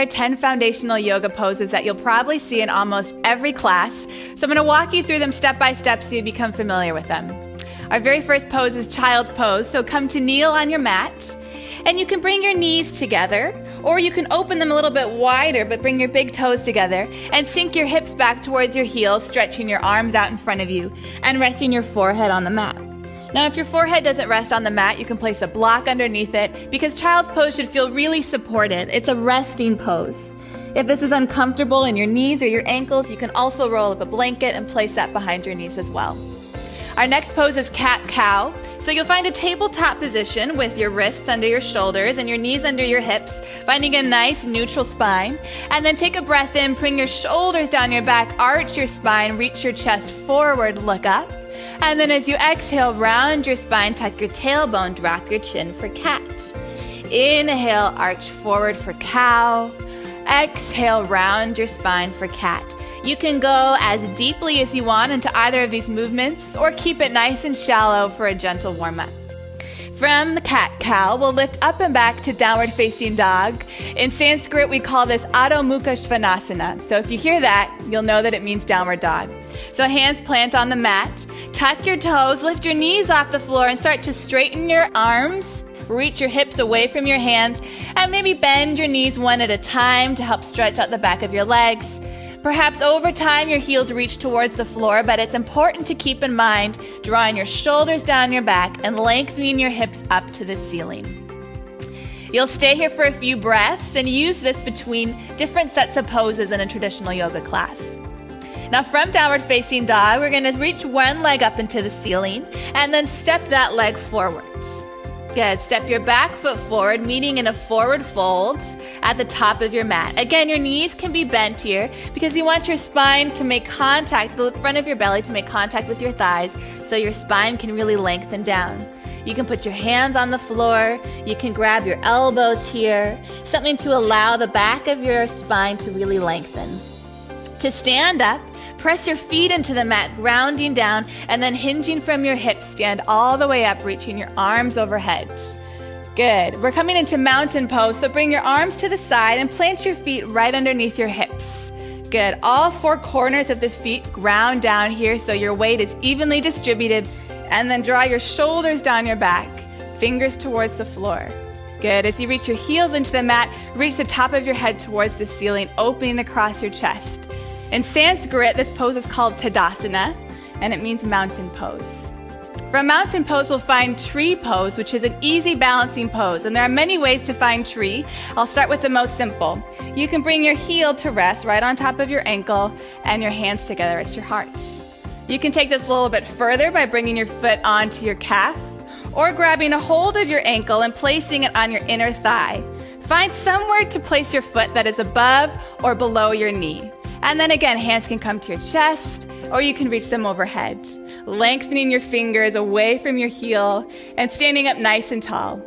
are 10 foundational yoga poses that you'll probably see in almost every class. So I'm going to walk you through them step by step so you become familiar with them. Our very first pose is child's pose. So come to kneel on your mat. And you can bring your knees together, or you can open them a little bit wider, but bring your big toes together and sink your hips back towards your heels, stretching your arms out in front of you and resting your forehead on the mat. Now, if your forehead doesn't rest on the mat, you can place a block underneath it because child's pose should feel really supported. It's a resting pose. If this is uncomfortable in your knees or your ankles, you can also roll up a blanket and place that behind your knees as well. Our next pose is cat-cow. So you'll find a tabletop position with your wrists under your shoulders and your knees under your hips, finding a nice neutral spine. And then take a breath in, bring your shoulders down your back, arch your spine, reach your chest forward, look up. And then as you exhale, round your spine, tuck your tailbone, drop your chin for cat. Inhale, arch forward for cow. Exhale, round your spine for cat. You can go as deeply as you want into either of these movements or keep it nice and shallow for a gentle warm-up. From the cat-cow, we'll lift up and back to downward facing dog. In Sanskrit, we call this Adho Mukha Svanasana. So if you hear that, you'll know that it means downward dog. So hands plant on the mat, tuck your toes, lift your knees off the floor and start to straighten your arms. Reach your hips away from your hands and maybe bend your knees one at a time to help stretch out the back of your legs. Perhaps over time your heels reach towards the floor, but it's important to keep in mind drawing your shoulders down your back and lengthening your hips up to the ceiling. You'll stay here for a few breaths and use this between different sets of poses in a traditional yoga class. Now from downward facing dog, we're going to reach one leg up into the ceiling and then step that leg forward. Good. Step your back foot forward, meeting in a forward fold at the top of your mat. Again, your knees can be bent here because you want your spine to make contact, the front of your belly to make contact with your thighs so your spine can really lengthen down. You can put your hands on the floor. You can grab your elbows here, something to allow the back of your spine to really lengthen. To stand up, press your feet into the mat, grounding down, and then hinging from your hips, stand all the way up, reaching your arms overhead. Good. We're coming into mountain pose, so bring your arms to the side and plant your feet right underneath your hips. Good. All four corners of the feet ground down here so your weight is evenly distributed, and then draw your shoulders down your back, fingers towards the floor. Good. As you reach your heels into the mat, reach the top of your head towards the ceiling, opening across your chest. In Sanskrit, this pose is called Tadasana, and it means mountain pose. From mountain pose, we'll find tree pose, which is an easy balancing pose. And there are many ways to find tree. I'll start with the most simple. You can bring your heel to rest right on top of your ankle and your hands together at your heart. You can take this a little bit further by bringing your foot onto your calf or grabbing a hold of your ankle and placing it on your inner thigh. Find somewhere to place your foot that is above or below your knee. And then again, hands can come to your chest, or you can reach them overhead, lengthening your fingers away from your heel and standing up nice and tall.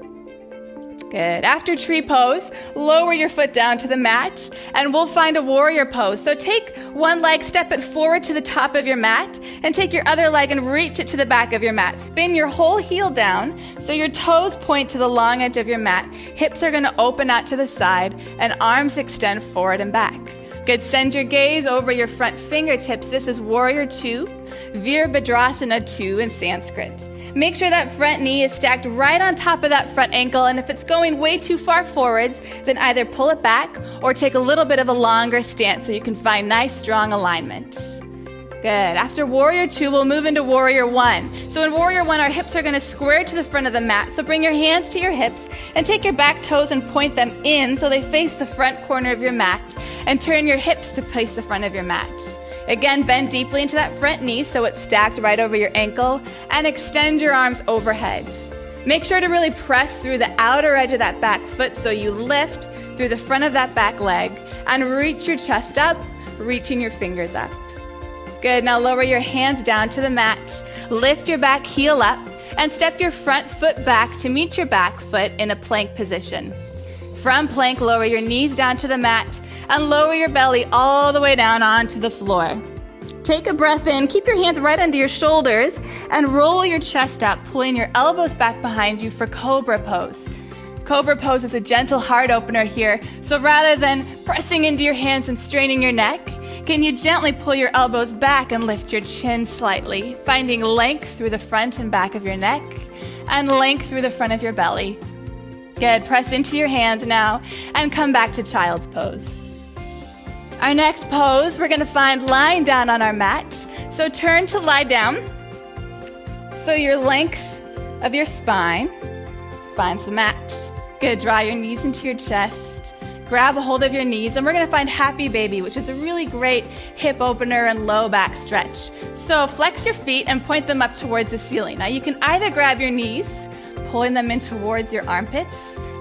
Good. After tree pose, lower your foot down to the mat, and we'll find a warrior pose. So take one leg, step it forward to the top of your mat, and take your other leg and reach it to the back of your mat. Spin your whole heel down so your toes point to the long edge of your mat. Hips are going to open out to the side, and arms extend forward and back. Good. Send your gaze over your front fingertips. This is Warrior 2, Virabhadrasana 2 in Sanskrit. Make sure that front knee is stacked right on top of that front ankle, and if it's going way too far forwards, then either pull it back or take a little bit of a longer stance so you can find nice, strong alignment. Good. After Warrior 2, we'll move into Warrior 1. So in Warrior 1, our hips are going to square to the front of the mat. So bring your hands to your hips and take your back toes and point them in so they face the front corner of your mat, and turn your hips to face the front of your mat. Again, bend deeply into that front knee so it's stacked right over your ankle, and extend your arms overhead. Make sure to really press through the outer edge of that back foot so you lift through the front of that back leg and reach your chest up, reaching your fingers up. Good. Now lower your hands down to the mat, lift your back heel up, and step your front foot back to meet your back foot in a plank position. From plank, lower your knees down to the mat and lower your belly all the way down onto the floor. Take a breath in, keep your hands right under your shoulders, and roll your chest up, pulling your elbows back behind you for Cobra pose. Cobra pose is a gentle heart opener here, so rather than pressing into your hands and straining your neck, can you gently pull your elbows back and lift your chin slightly, finding length through the front and back of your neck and length through the front of your belly. Good. Press into your hands now and come back to child's pose. Our next pose, we're going to find lying down on our mat. So turn to lie down. So your length of your spine finds the mat. Good. Draw your knees into your chest. Grab a hold of your knees, and we're going to find Happy Baby, which is a really great hip opener and low back stretch. So flex your feet and point them up towards the ceiling. Now you can either grab your knees, pulling them in towards your armpits.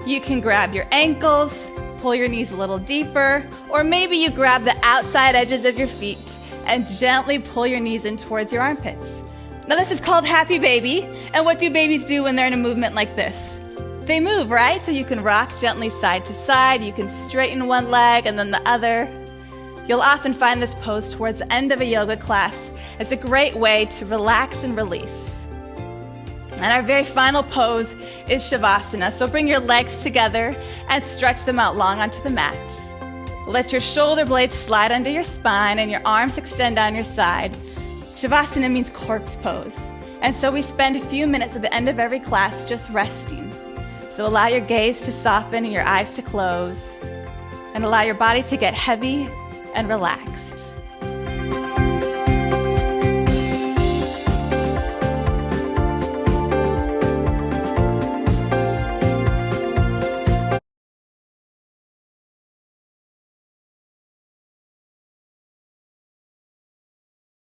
You can grab your ankles, pull your knees a little deeper, or maybe you grab the outside edges of your feet and gently pull your knees in towards your armpits. Now this is called Happy Baby, and what do babies do when they're in a movement like this? They move, right? So you can rock gently side to side, you can straighten one leg and then the other. You'll often find this pose towards the end of a yoga class. It's a great way to relax and release. And our very final pose is Savasana. So bring your legs together and stretch them out long onto the mat. Let your shoulder blades slide under your spine and your arms extend down your side. Savasana means corpse pose. And so we spend a few minutes at the end of every class just resting. So allow your gaze to soften and your eyes to close, and allow your body to get heavy and relaxed.